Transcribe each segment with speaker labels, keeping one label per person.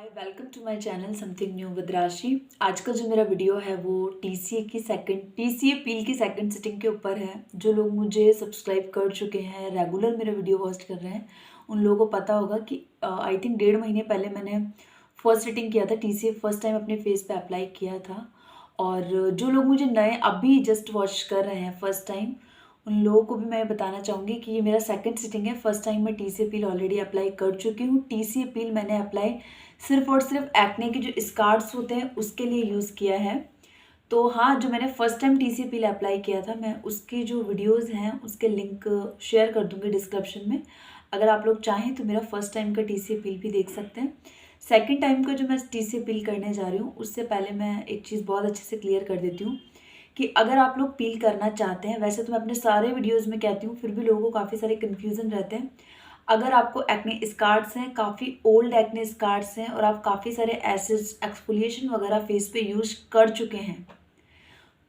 Speaker 1: Hi welcome to my channel something new with Rashi. आज का जो मेरा वीडियो है वो टीसीए पील की सेकंड सिटिंग के ऊपर है। जो लोग मुझे सब्सक्राइब कर चुके हैं, रेगुलर मेरे वीडियो वॉच कर रहे हैं, उन लोगों को पता होगा कि आई थिंक 1.5 महीने पहले मैंने फर्स्ट सिटिंग किया था। टीसीए फर्स्ट टाइम अपने फेस पे अप्लाई किया था। और जो लोग मुझे नए अभी जस्ट वॉच कर रहे हैं फर्स्ट टाइम, उन लोगों को भी मैं बताना चाहूँगी कि ये मेरा सेकंड सिटिंग है। फर्स्ट टाइम मैं टीसीए पील ऑलरेडी अप्लाई कर चुकी हूँ। टीसीए पील मैंने अप्लाई सिर्फ और सिर्फ एक्ने के जो स्कार्स होते हैं उसके लिए यूज़ किया है। तो हाँ, जो मैंने फर्स्ट टाइम टीसीए पील अप्लाई किया था, मैं उसके जो वीडियोस हैं उसके लिंक शेयर कर दूँगी डिस्क्रिप्शन में। अगर आप लोग चाहें तो मेरा फर्स्ट टाइम का टीसीए पील भी देख सकते हैं। सेकंड टाइम का जो मैं टीसीए पील करने जा रही हूँ, उससे पहले मैं एक चीज़ बहुत अच्छे से क्लियर कर देती हूँ कि अगर आप लोग पील करना चाहते हैं, वैसे तो मैं अपने सारे वीडियोज़ में कहती हूँ, फिर भी लोगों को काफ़ी सारे कन्फ्यूज़न रहते हैं। अगर आपको एक्ने स्कार्स हैं, काफ़ी ओल्ड एक्ने स्कार्स हैं और आप काफ़ी सारे एसिड्स एक्सफोलिएशन वगैरह फेस पे यूज़ कर चुके हैं,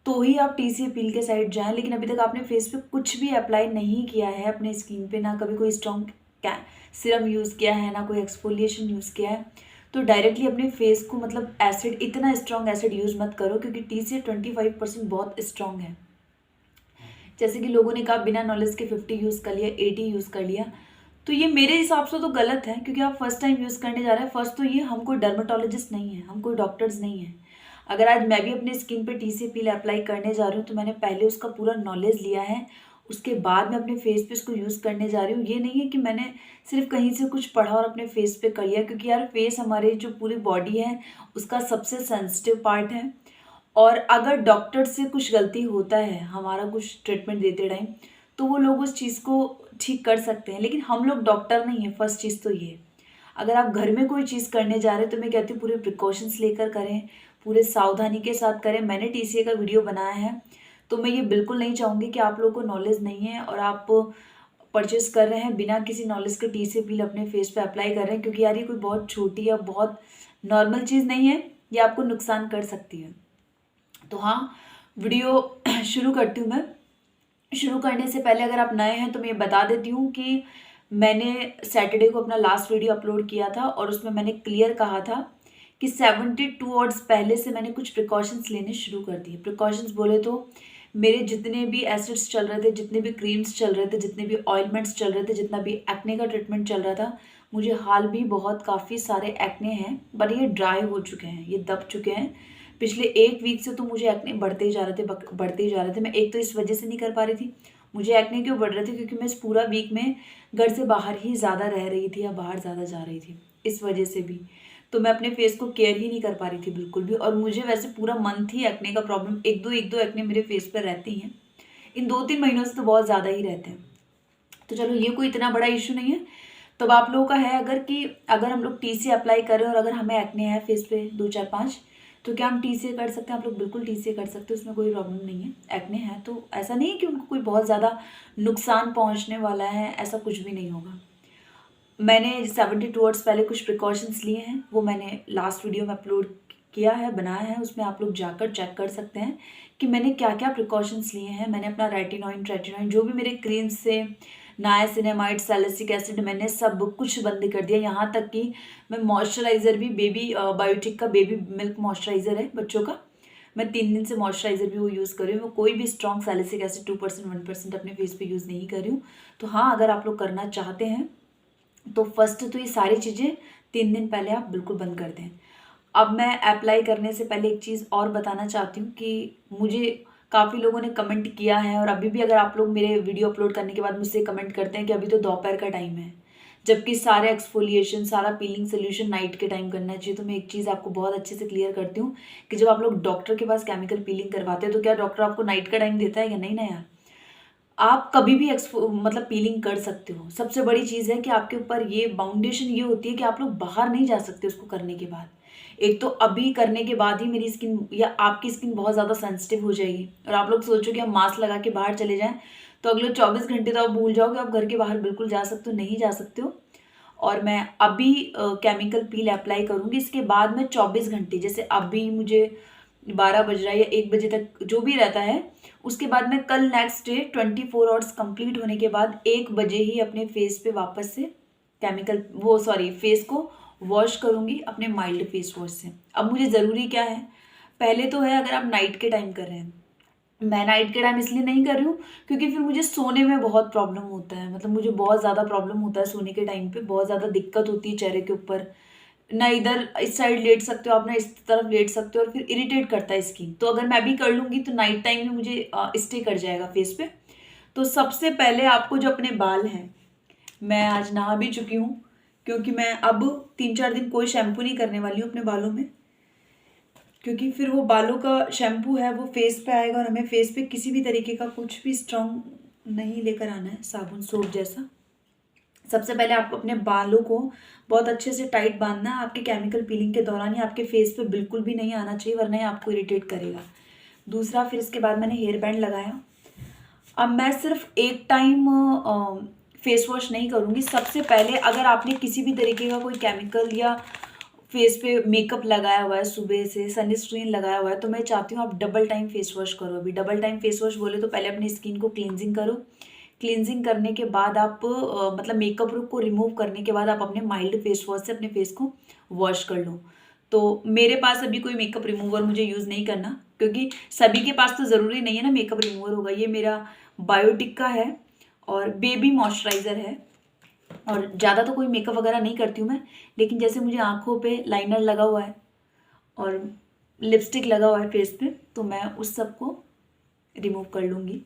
Speaker 1: तो ही आप टीसीए पील के साइड जाएँ। लेकिन अभी तक आपने फेस पे कुछ भी अप्लाई नहीं किया है अपने स्किन पे, ना कभी कोई स्ट्रॉन्ग सीरम यूज़ किया है, ना कोई एक्सफोलिएशन यूज़ किया है, तो डायरेक्टली अपने फेस को मतलब एसिड, इतना स्ट्रॉन्ग एसिड यूज़ मत करो, क्योंकि टीसीए 25% बहुत स्ट्रॉन्ग है। जैसे कि लोगों ने कहा बिना नॉलेज के 50 यूज़ कर लिया, 80 यूज़ कर लिया, तो ये मेरे हिसाब से तो गलत है, क्योंकि आप फर्स्ट टाइम यूज़ करने जा रहे हैं। फर्स्ट तो ये, हम कोई डर्मेटोलॉजिस्ट नहीं है, हम कोई डॉक्टर्स नहीं हैं। अगर आज मैं भी अपने स्किन पे टीसीए पील अप्लाई करने जा रही हूँ, तो मैंने पहले उसका पूरा नॉलेज लिया है, उसके बाद मैं अपने फेस पे इसको यूज़ करने जा रही हूँ। ये नहीं है कि मैंने सिर्फ कहीं से कुछ पढ़ा और अपने फेस पे कर लिया, क्योंकि यार फेस हमारे जो पूरी बॉडी है उसका सबसे सेंसिटिव पार्ट है। और अगर डॉक्टर से कुछ गलती होता है हमारा कुछ ट्रीटमेंट देते टाइम, तो वो लोग उस चीज़ को ठीक कर सकते हैं, लेकिन हम लोग डॉक्टर नहीं है। फर्स्ट चीज़ तो ये, अगर आप घर में कोई चीज़ करने जा रहे हैं तो मैं कहती हूँ पूरे प्रिकॉशंस लेकर करें, पूरे सावधानी के साथ करें। मैंने टीसीए का वीडियो बनाया है, तो मैं ये बिल्कुल नहीं चाहूँगी कि आप लोगों को नॉलेज नहीं है और आप परचेस कर रहे हैं बिना किसी नॉलेज के टीसीए पील अपने फेस पे अप्लाई कर रहे हैं, क्योंकि यार ये कोई बहुत छोटी या बहुत नॉर्मल चीज़ नहीं है, ये आपको नुकसान कर सकती है। तो हाँ, वीडियो शुरू करती हूँ मैं। शुरू करने से पहले अगर आप नए हैं तो मैं ये बता देती हूँ कि मैंने सैटरडे को अपना लास्ट वीडियो अपलोड किया था और उसमें मैंने क्लियर कहा था कि 72 आवर्स पहले से मैंने कुछ प्रिकॉशंस लेने शुरू कर दिए। प्रिकॉशंस बोले तो मेरे जितने भी एसिड्स चल रहे थे, जितने भी क्रीम्स चल रहे थे, जितने भी ऑइलमेंट्स चल रहे थे, जितना भी एक्ने का ट्रीटमेंट चल रहा था, मुझे हाल भी बहुत काफ़ी सारे एक्ने हैं, बट ये ड्राई हो चुके हैं, ये दब चुके हैं। पिछले 1 वीक से तो मुझे एक्ने बढ़ते ही जा रहे थे, बढ़ते ही जा रहे थे। मैं एक तो इस वजह से नहीं कर पा रही थी, मुझे एक्ने क्यों बढ़ रहे थे, क्योंकि मैं इस पूरा वीक में घर से बाहर ही ज़्यादा रह रही थी या बाहर ज़्यादा जा रही थी, इस वजह से भी। तो मैं अपने फेस को केयर ही नहीं कर पा रही थी बिल्कुल भी, और मुझे वैसे पूरा मंथ ही एक्ने का प्रॉब्लम, एक दो एक्ने मेरे फेस पर रहती हैं। इन 2-3 महीनों से तो बहुत ज़्यादा ही रहते हैं। तो चलो, ये कोई इतना बड़ा इशू नहीं है। तब आप लोगों का है अगर कि अगर हम लोग टीसीए अप्लाई करें और अगर हमें एक्ने है फेस पे 2, 4, 5, तो क्या हम टीसीए कर सकते हैं? आप लोग बिल्कुल टीसीए कर सकते हो, उसमें कोई प्रॉब्लम नहीं है। एक्ने है तो ऐसा नहीं है कि उनको कोई बहुत ज़्यादा नुकसान पहुंचने वाला है, ऐसा कुछ भी नहीं होगा। मैंने 72 आवर्स पहले कुछ प्रिकॉशंस लिए हैं, वो मैंने लास्ट वीडियो में अपलोड किया है, बनाया है, उसमें आप लोग जाकर चेक कर सकते हैं कि मैंने क्या क्या प्रिकॉशंस लिए हैं। मैंने अपना रेटिनॉइन जो भी मेरे क्रीम्स से, नायासिनामाइड, सैलिसिलिक एसिड, मैंने सब कुछ बंद कर दिया। यहाँ तक कि मैं मॉइस्चराइज़र भी, बेबी बायोटिक का बेबी मिल्क मॉइस्चराइज़र है बच्चों का, मैं 3 दिन से मॉइस्चराइज़र भी वो यूज़ कर रही हूँ। मैं कोई भी स्ट्रॉन्ग सैलिसिलिक एसिड 2%, 1% अपने फेस पे यूज़ नहीं कर रही हूँ। तो हाँ, अगर आप लोग करना चाहते हैं तो फर्स्ट तो ये सारी चीज़ें 3 दिन पहले आप बिल्कुल बंद कर दें। अब मैं अप्लाई करने से पहले एक चीज़ और बताना चाहती हूँ कि मुझे काफ़ी लोगों ने कमेंट किया है, और अभी भी अगर आप लोग मेरे वीडियो अपलोड करने के बाद मुझसे कमेंट करते हैं कि अभी तो दोपहर का टाइम है, जबकि सारे एक्सफोलिएशन, सारा पीलिंग सोल्यूशन नाइट के टाइम करना चाहिए। तो मैं एक चीज़ आपको बहुत अच्छे से क्लियर करती हूँ कि जब आप लोग डॉक्टर के पास केमिकल पीलिंग करवाते हैं, तो क्या डॉक्टर आपको नाइट का टाइम देता है या नहीं ना यार? आप कभी भी मतलब पीलिंग कर सकते हो। सबसे बड़ी चीज़ है कि आपके ऊपर ये बाउंडेशन ये होती है कि आप लोग बाहर नहीं जा सकते उसको करने के बाद। एक तो अभी करने के बाद ही मेरी स्किन या आपकी स्किन बहुत ज़्यादा सेंसिटिव हो जाएगी, और आप लोग सोचो कि हम मास्क लगा के बाहर चले जाएँ, तो अगले 24 घंटे तो आप भूल जाओगे आप घर के बाहर बिल्कुल जा सकते हो, नहीं जा सकते हो। और मैं अभी केमिकल पील अप्लाई करूँगी, इसके बाद मैं 24 घंटे, जैसे अभी मुझे 12 बज रहा है या 1 बजे तक जो भी रहता है, उसके बाद मैं कल नेक्स्ट डे 24 आवर्स कंप्लीट होने के बाद 1 बजे ही अपने फेस पे वापस से फेस को वॉश करूँगी अपने माइल्ड फेस वॉश से। अब मुझे ज़रूरी क्या है, पहले तो है अगर आप नाइट के टाइम कर रहे हैं, मैं नाइट के टाइम इसलिए नहीं कर रही हूँ क्योंकि फिर मुझे सोने में बहुत प्रॉब्लम होता है, मतलब मुझे बहुत ज़्यादा प्रॉब्लम होता है सोने के टाइम पे, बहुत ज़्यादा दिक्कत होती है चेहरे के ऊपर। ना इधर इस साइड लेट सकते हो आप, ना इस तरफ लेट सकते हो, और फिर इरिटेट करता है स्किन। तो अगर मैं भी कर लूँगी तो नाइट टाइम में मुझे स्टे कर जाएगा फेस पे। तो सबसे पहले आपको जो अपने बाल हैं, मैं आज नहा भी चुकी हूँ क्योंकि मैं अब 3-4 दिन कोई शैम्पू नहीं करने वाली हूँ अपने बालों में, क्योंकि फिर वो बालों का शैम्पू है वो फेस पे आएगा और हमें फेस पे किसी भी तरीके का कुछ भी स्ट्रॉन्ग नहीं लेकर आना है, साबुन सोप जैसा। सबसे पहले आपको अपने बालों को बहुत अच्छे से टाइट बांधना है। आपके केमिकल पीलिंग के दौरान ही आपके फेस पे बिल्कुल भी नहीं आना चाहिए, वरना ये आपको इरिटेट करेगा। दूसरा, फिर इसके बाद मैंने हेयर बैंड लगाया। अब मैं सिर्फ एक टाइम फेस वॉश नहीं करूँगी। सबसे पहले अगर आपने किसी भी तरीके का कोई केमिकल या फेस पे मेकअप लगाया हुआ है, सुबह से सनस्क्रीन लगाया हुआ है, तो मैं चाहती हूँ आप डबल टाइम फेस वॉश करो। अभी डबल टाइम फेस वॉश बोले तो पहले अपनी स्किन को क्लींजिंग करो। क्लींजिंग करने के बाद आप मतलब मेकअप को रिमूव करने के बाद आप अपने माइल्ड फेस वॉश से अपने फेस को वॉश कर लो। तो मेरे पास अभी कोई मेकअप रिमूवर मुझे यूज़ नहीं करना, क्योंकि सभी के पास तो ज़रूरी नहीं है ना मेकअप रिमूवर होगा। ये मेरा बायोटिक का है और बेबी मॉइस्चराइज़र है, और ज़्यादा तो कोई मेकअप वगैरह नहीं करती हूँ मैं, लेकिन जैसे मुझे आँखों पे लाइनर लगा हुआ है और लिपस्टिक लगा हुआ है फेस पे, तो मैं उस सब को रिमूव कर लूँगी।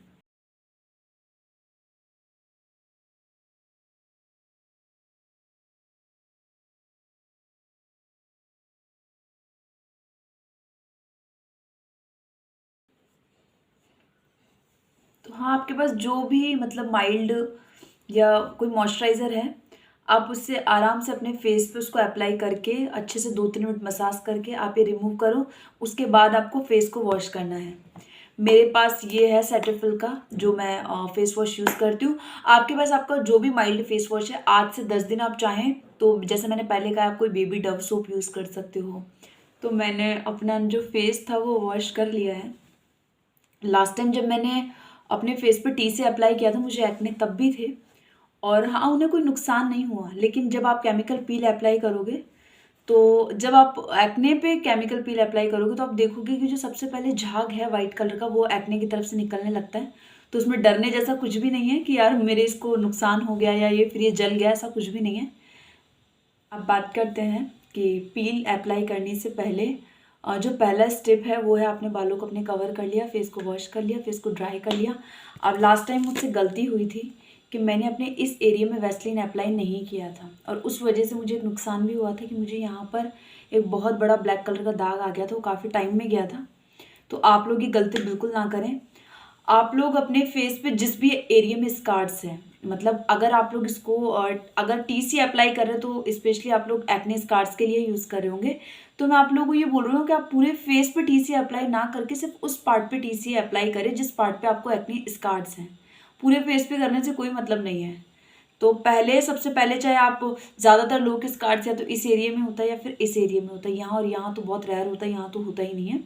Speaker 1: तो हाँ, आपके पास जो भी मतलब माइल्ड या कोई मॉइस्चराइज़र है, आप उससे आराम से अपने फेस पे उसको अप्लाई करके अच्छे से 2-3 मिनट मसाज करके आप ये रिमूव करो। उसके बाद आपको फेस को वॉश करना है। मेरे पास ये है सेटाफिल का, जो मैं फेस वॉश यूज़ करती हूँ। आपके पास आपका जो भी माइल्ड फेस वॉश है, 8 से 10 दिन आप चाहें तो जैसे मैंने पहले कहा, आप कोई बेबी डव सोप यूज़ कर सकते हो। तो मैंने अपना जो फेस था वो वॉश कर लिया है। लास्ट टाइम जब मैंने अपने फेस पे टी से अप्लाई किया था, मुझे एक्ने तब भी थे, और हाँ, उन्हें कोई नुकसान नहीं हुआ। लेकिन जब आप केमिकल पील अप्लाई करोगे, तो जब आप एक्ने पे केमिकल पील अप्लाई करोगे, तो आप देखोगे कि जो सबसे पहले झाग है वाइट कलर का, वो एक्ने की तरफ से निकलने लगता है। तो उसमें डरने जैसा कुछ भी नहीं है कि यार मेरे इसको नुकसान हो गया या ये फिर ये जल गया, ऐसा कुछ भी नहीं है। अब बात करते हैं कि पील अप्लाई करने से पहले जो पहला स्टेप है वो है, आपने बालों को अपने कवर कर लिया, फेस को वॉश कर लिया, फेस को ड्राई कर लिया। अब लास्ट टाइम मुझसे गलती हुई थी कि मैंने अपने इस एरिया में वैसलीन अप्लाई नहीं किया था, और उस वजह से मुझे एक नुकसान भी हुआ था कि मुझे यहाँ पर एक बहुत बड़ा ब्लैक कलर का दाग आ गया था। वो काफ़ी टाइम में गया था। तो आप लोग ये गलती बिल्कुल ना करें। आप लोग अपने फेस पे जिस भी एरिया में स्कार्स हैं, मतलब अगर आप लोग इसको अगर टीसी अप्लाई कर रहे हो तो स्पेशली आप लोग एक्ने स्कार्स के लिए यूज़ कर रहे होंगे। तो मैं आप लोगों को ये बोल रही हूँ कि आप पूरे फेस पे टीसी अप्लाई ना करके सिर्फ उस पार्ट पे टीसी अप्लाई करें जिस पार्ट पे आपको एक्ने स्कार्स हैं। पूरे फेस पे करने से कोई मतलब नहीं है। तो पहले, सबसे पहले, चाहे आप ज़्यादातर लोगों के स्कार्स या तो इस एरिया में होता है या फिर इस एरिया में होता है, यहाँ और यहाँ तो बहुत रेयर होता है, यहाँ तो होता ही नहीं है।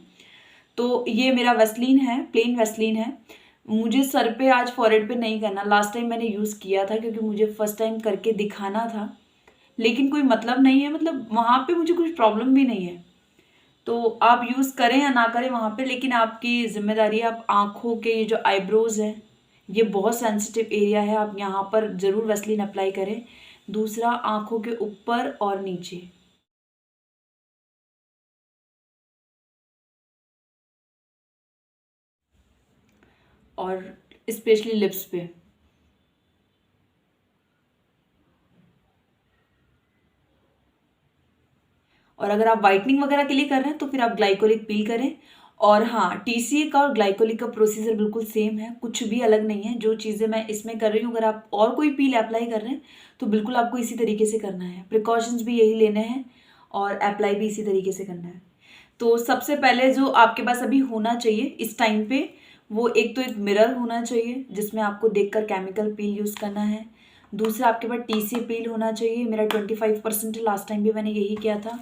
Speaker 1: तो ये मेरा वैसलीन है, प्लेन वैसलीन है। मुझे सर पे आज फॉरहेड पे नहीं करना। लास्ट टाइम मैंने यूज़ किया था क्योंकि मुझे फर्स्ट टाइम करके दिखाना था, लेकिन कोई मतलब नहीं है, मतलब वहाँ पे मुझे कुछ प्रॉब्लम भी नहीं है। तो आप यूज़ करें या ना करें वहाँ पे, लेकिन आपकी ज़िम्मेदारी है। आप आँखों के ये जो आईब्रोज़ हैं, ये बहुत सेंसिटिव एरिया है, आप यहाँ पर ज़रूर वैसलीन अप्लाई करें। दूसरा, आँखों के ऊपर और नीचे, और स्पेशली लिप्स पे। और अगर आप वाइटनिंग वगैरह के लिए कर रहे हैं तो फिर आप ग्लाइकोलिक पील करें। और हाँ, टीसीए का और ग्लाइकोलिक का प्रोसीजर बिल्कुल सेम है, कुछ भी अलग नहीं है। जो चीज़ें मैं इसमें कर रही हूँ, अगर आप और कोई पील अप्लाई कर रहे हैं तो बिल्कुल आपको इसी तरीके से करना है। प्रिकॉशंस भी यही लेने हैं और अप्लाई भी इसी तरीके से करना है। तो सबसे पहले जो आपके पास अभी होना चाहिए इस टाइम पे, वो एक तो एक मिरर होना चाहिए जिसमें आपको देखकर केमिकल पील यूज़ करना है। दूसरा, आपके पास टीसी पील होना चाहिए। मेरा 25% है, लास्ट टाइम भी मैंने यही किया था।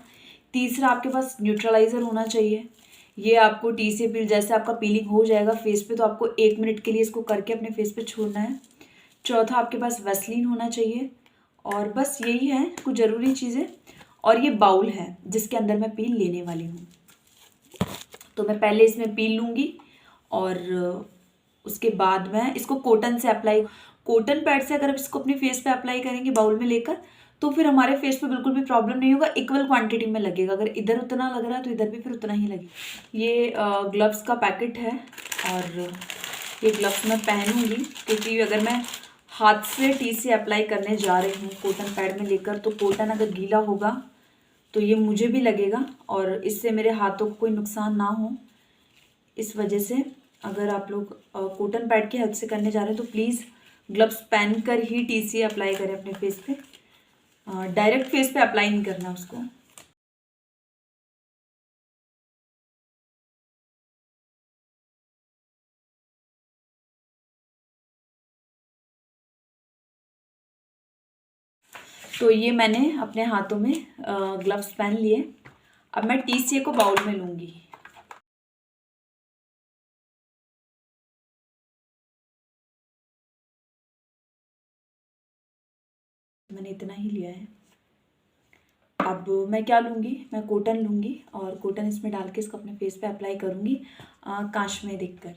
Speaker 1: तीसरा, आपके पास न्यूट्रलाइज़र होना चाहिए। ये आपको टी से पील, जैसे आपका पीलिंग हो जाएगा फेस पे, तो आपको 1 मिनट के लिए इसको करके अपने फेस पे छोड़ना है। चौथा, आपके पास वैसलीन होना चाहिए। और बस यही है कुछ ज़रूरी चीज़ें। और ये बाउल है जिसके अंदर मैं पील लेने वाली हूँ। तो मैं पहले इसमें पील लूँगी और उसके बाद मैं इसको कॉटन पैड से अगर आप इसको अपने फेस पे अप्लाई करेंगे बाउल में लेकर, तो फिर हमारे फेस पे बिल्कुल भी प्रॉब्लम नहीं होगा, इक्वल क्वांटिटी में लगेगा। अगर इधर उतना लग रहा है तो इधर भी फिर उतना ही लगेगा। ये ग्लव्स का पैकेट है और ये ग्लव्स मैं पहनूंगी क्योंकि अगर मैं हाथ से टीसी अप्लाई करने जा रही हूँ कॉटन पैड में लेकर, तो कॉटन अगर गीला होगा तो ये मुझे भी लगेगा और इससे मेरे हाथों को कोई नुकसान ना हो। इस वजह से अगर आप लोग कॉटन पैड की हेल्प से करने जा रहे हैं तो प्लीज़ ग्लव्स पहन कर ही टीसी अप्लाई करें अपने फेस पे। डायरेक्ट फेस पे अप्लाई नहीं करना उसको। तो ये मैंने अपने हाथों में ग्लव्स पहन लिए। अब मैं टीसी को बाउल में लूँगी। मैंने इतना ही लिया है। अब मैं क्या लूँगी, मैं कॉटन लूँगी और कॉटन इसमें डाल के इसको अपने फेस पे अप्लाई करूँगी कांच में देखकर।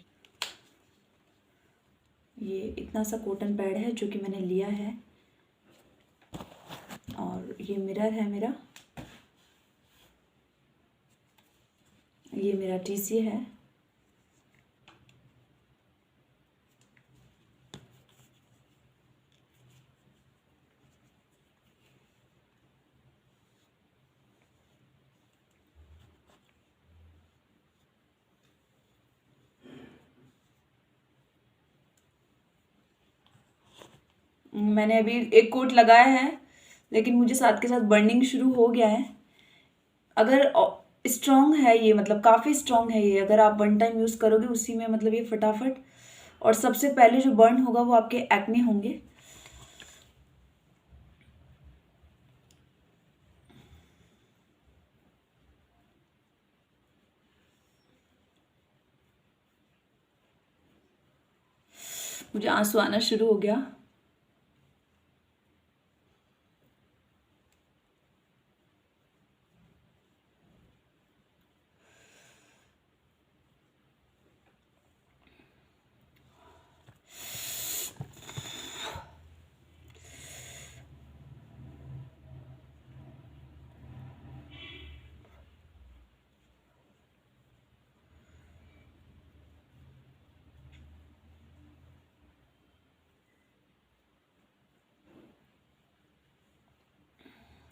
Speaker 1: ये इतना सा कॉटन पैड है जो कि मैंने लिया है और ये मिरर है मेरा, ये मेरा टीसी है। मैंने अभी एक कोट लगाया है लेकिन मुझे साथ के साथ बर्निंग शुरू हो गया है। अगर स्ट्रॉन्ग है ये, मतलब काफ़ी स्ट्रॉन्ग है ये, अगर आप वन टाइम यूज़ करोगे उसी में मतलब ये फटाफट, और सबसे पहले जो बर्न होगा वो आपके एक्ने होंगे। मुझे आंसू आना शुरू हो गया।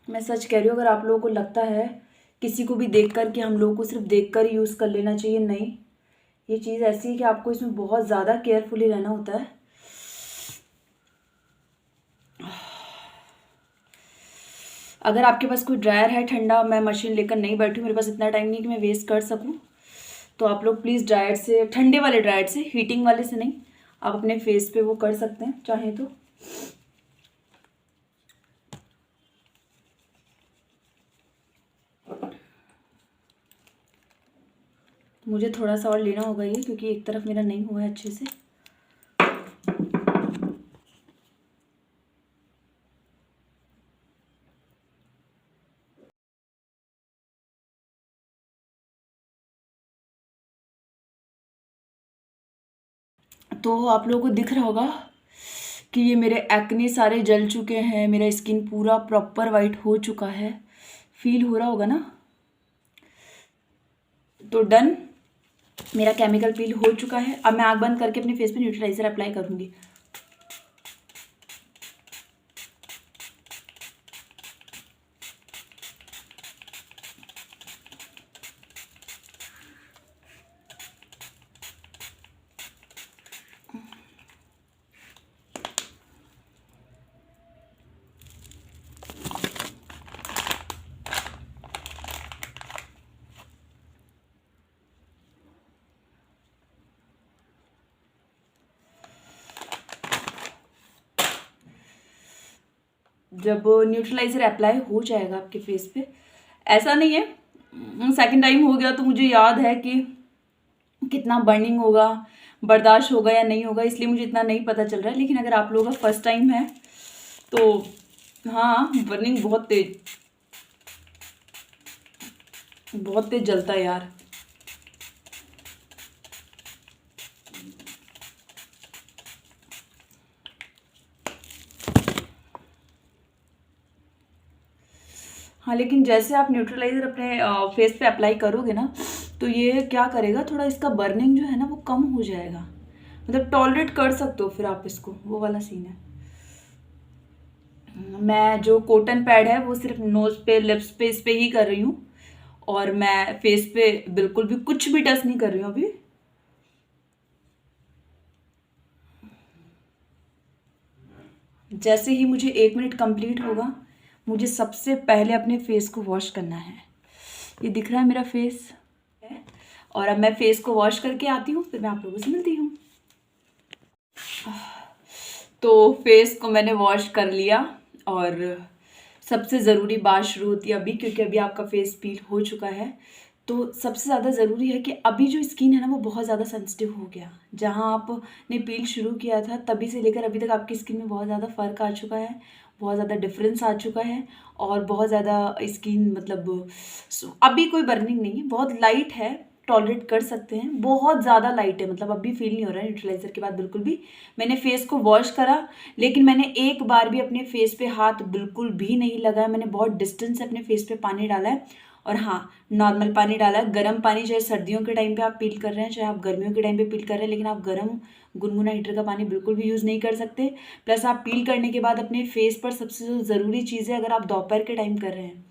Speaker 1: मैं सच कह रही हूँ, अगर आप लोगों को लगता है किसी को भी देखकर कि हम लोगों को सिर्फ देखकर ही यूज़ कर लेना चाहिए, नहीं, ये चीज़ ऐसी है कि आपको इसमें बहुत ज़्यादा केयरफुली रहना होता है। अगर आपके पास कोई ड्रायर है ठंडा, मैं मशीन लेकर नहीं बैठी हूँ, मेरे पास इतना टाइम नहीं कि मैं वेस्ट कर सकूँ, तो आप लोग प्लीज़ ड्रायर से, ठंडे वाले ड्रायर से, हीटिंग वाले से नहीं, आप अपने फेस पे वो कर सकते हैं चाहें तो। मुझे थोड़ा सा और लेना होगा ये, क्योंकि एक तरफ मेरा नहीं हुआ है अच्छे से। तो आप लोगों को दिख रहा होगा कि ये मेरे एक्ने सारे जल चुके हैं, मेरा स्किन पूरा प्रॉपर वाइट हो चुका है, फील हो रहा होगा ना। तो डन, मेरा केमिकल पील हो चुका है। अब मैं आँख बंद करके अपने फेस पे न्यूट्रलाइजर अप्लाई करूँगी। जब न्यूट्रलाइजर अप्लाई हो जाएगा आपके फेस पे, ऐसा नहीं है सेकंड टाइम हो गया तो मुझे याद है कि कितना बर्निंग होगा, बर्दाश्त होगा या नहीं होगा, इसलिए मुझे इतना नहीं पता चल रहा है। लेकिन अगर आप लोगों का फर्स्ट टाइम है तो हाँ, बर्निंग बहुत तेज। बहुत तेज जलता है यार। हाँ, लेकिन जैसे आप न्यूट्रलाइज़र अपने फेस पे अप्लाई करोगे ना, तो ये क्या करेगा, थोड़ा इसका बर्निंग जो है ना वो कम हो जाएगा। मतलब टॉलरेट कर सकते हो फिर आप इसको, वो वाला सीन है। मैं जो कॉटन पैड है वो सिर्फ नोज़ पे, लिप्स पे, इस पे ही कर रही हूँ, और मैं फेस पे बिल्कुल भी कुछ भी टच नहीं कर रही हूँ अभी। जैसे ही मुझे 1 मिनट कंप्लीट होगा, मुझे सबसे पहले अपने फेस को वॉश करना है। ये दिख रहा है मेरा फेस है, और अब मैं फेस को वॉश करके आती हूँ, फिर मैं आप लोगों से मिलती हूँ। तो फेस को मैंने वॉश कर लिया, और सबसे ज़रूरी बात शुरू होती है अभी, क्योंकि अभी आपका फेस पील हो चुका है। तो सबसे ज़्यादा ज़रूरी है कि अभी जो स्किन है ना वो बहुत ज़्यादा सेंसिटिव हो गया। जहाँ आपने पील शुरू किया था तभी से लेकर अभी तक आपकी स्किन में बहुत ज़्यादा फ़र्क आ चुका है, बहुत ज़्यादा डिफरेंस आ चुका है, और बहुत ज़्यादा स्किन मतलब अभी कोई बर्निंग नहीं है, बहुत लाइट है, टॉलरेट कर सकते हैं। बहुत ज़्यादा लाइट है, मतलब अभी फील नहीं हो रहा है न्यूट्रलाइज़र के बाद बिल्कुल भी। मैंने फेस को वॉश करा, लेकिन मैंने एक बार भी अपने फेस पे हाथ बिल्कुल भी नहीं लगाया। मैंने बहुत डिस्टेंस से अपने फेस पे पानी डाला है, और हाँ, नॉर्मल पानी डाला है। गर्म पानी, चाहे सर्दियों के टाइम पे आप पील कर रहे हैं, चाहे आप गर्मियों के टाइम पे पील कर रहे हैं, लेकिन आप गर्म गुनगुना हीटर का पानी बिल्कुल भी यूज़ नहीं कर सकते। प्लस आप पील करने के बाद अपने फेस पर सबसे जो ज़रूरी चीज़ है, अगर आप दोपहर के टाइम कर रहे हैं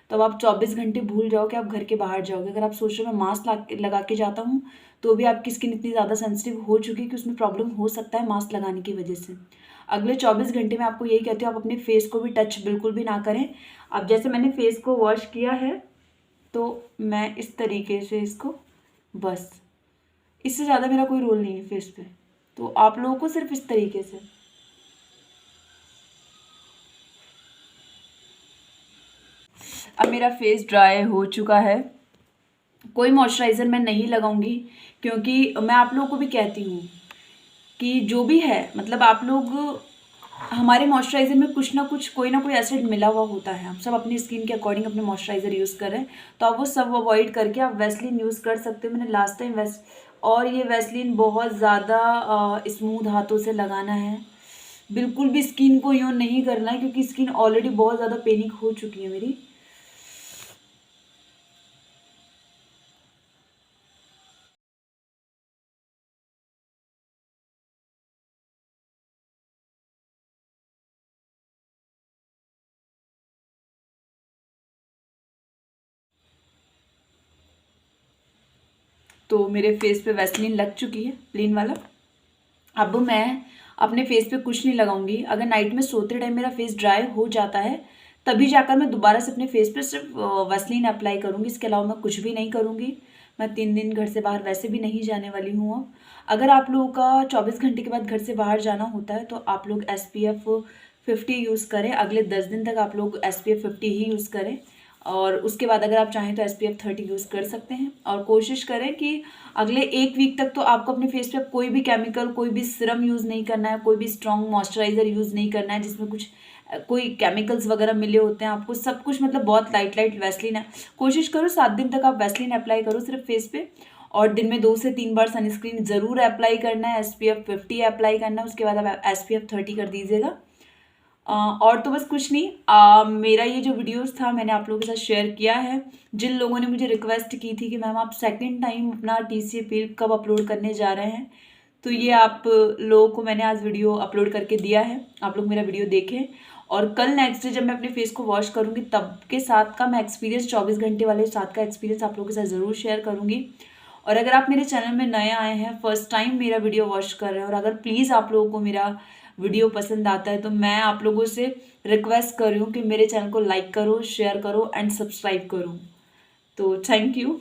Speaker 1: तो अब आप 24 घंटे भूल जाओ कि आप घर के बाहर जाओगे। अगर आप सोच रहे हो मैं मास्क लगा के जाता हूँ, तो भी आपकी स्किन इतनी ज़्यादा सेंसिटिव हो चुकी है कि उसमें प्रॉब्लम हो सकता है मास्क लगाने की वजह से। अगले 24 घंटे में आपको यही कहती हूँ, आप अपने फेस को भी टच बिल्कुल भी ना करें। अब जैसे मैंने फेस को वॉश किया है, तो मैं इस तरीके से इसको, बस इससे ज़्यादा मेरा कोई रोल नहीं है फेस पे, तो आप लोगों को सिर्फ इस तरीके से। अब मेरा फेस ड्राई हो चुका है, कोई मॉइस्चराइज़र मैं नहीं लगाऊंगी, क्योंकि मैं आप लोगों को भी कहती हूँ कि जो भी है, मतलब आप लोग, हमारे मॉइस्चराइज़र में कुछ ना कुछ, कोई ना कोई एसिड मिला हुआ होता है। हम सब अपनी स्किन के अकॉर्डिंग अपने मॉइस्चराइज़र यूज़ कर रहे हैं, तो आप वो सब अवॉइड करके आप वैसलीन यूज़ कर सकते हो। मैंने लास्ट टाइम और ये वैसलीन बहुत ज़्यादा स्मूथ हाथों से लगाना है, बिल्कुल भी स्किन को यूँ नहीं करना है, क्योंकि स्किन ऑलरेडी बहुत ज़्यादा पेनिक हो चुकी है मेरी। तो मेरे फेस पे वैसलीन लग चुकी है, प्लेन वाला। अब मैं अपने फेस पे कुछ नहीं लगाऊंगी। अगर नाइट में सोते टाइम मेरा फेस ड्राई हो जाता है, तभी जाकर मैं दोबारा से अपने फेस पे सिर्फ वैसलीन अप्लाई करूंगी। इसके अलावा मैं कुछ भी नहीं करूंगी। मैं 3 दिन घर से बाहर वैसे भी नहीं जाने वाली हूँ अब। अगर आप लोगों का 24 घंटे के बाद घर से बाहर जाना होता है, तो आप लोग SPF 50 यूज़ करें। अगले 10 दिन तक आप लोग SPF 50 ही यूज़ करें, और उसके बाद अगर आप चाहें तो SPF 30 यूज़ कर सकते हैं। और कोशिश करें कि अगले 1 वीक तक तो आपको अपने फेस पे कोई भी केमिकल, कोई भी सिरम यूज़ नहीं करना है, कोई भी स्ट्रॉन्ग मॉइस्चराइज़र यूज़ नहीं करना है जिसमें कुछ कोई केमिकल्स वगैरह मिले होते हैं आपको। सब कुछ मतलब बहुत लाइट लाइट वैसलीन है। कोशिश करो 7 दिन तक आप वैसलीन अप्लाई करो सिर्फ फेस पे, और दिन में 2 से 3 बार सनस्क्रीन ज़रूर अप्लाई करना है। SPF 50 अप्लाई करना है, उसके बाद आप SPF 30 कर दीजिएगा। और तो बस कुछ नहीं। मेरा ये जो वीडियोस था मैंने आप लोगों के साथ शेयर किया है। जिन लोगों ने मुझे रिक्वेस्ट की थी कि मैम आप सेकंड टाइम अपना TCA पील कब अपलोड करने जा रहे हैं, तो ये आप लोगों को मैंने आज वीडियो अपलोड करके दिया है। आप लोग मेरा वीडियो देखें, और कल नेक्स्ट डे जब मैं अपने फेस को वॉश करूँगी तब के साथ का मैं एक्सपीरियंस, 24 घंटे वाले साथ का एक्सपीरियंस आप लोगों के साथ ज़रूर शेयर करूँगी। और अगर आप मेरे चैनल में नए आए हैं, फर्स्ट टाइम मेरा वीडियो वॉच कर रहे हैं, और अगर प्लीज़ आप लोगों को मेरा वीडियो पसंद आता है, तो मैं आप लोगों से रिक्वेस्ट कर रही हूँ कि मेरे चैनल को लाइक करो, शेयर करो एंड सब्सक्राइब करो। तो थैंक यू।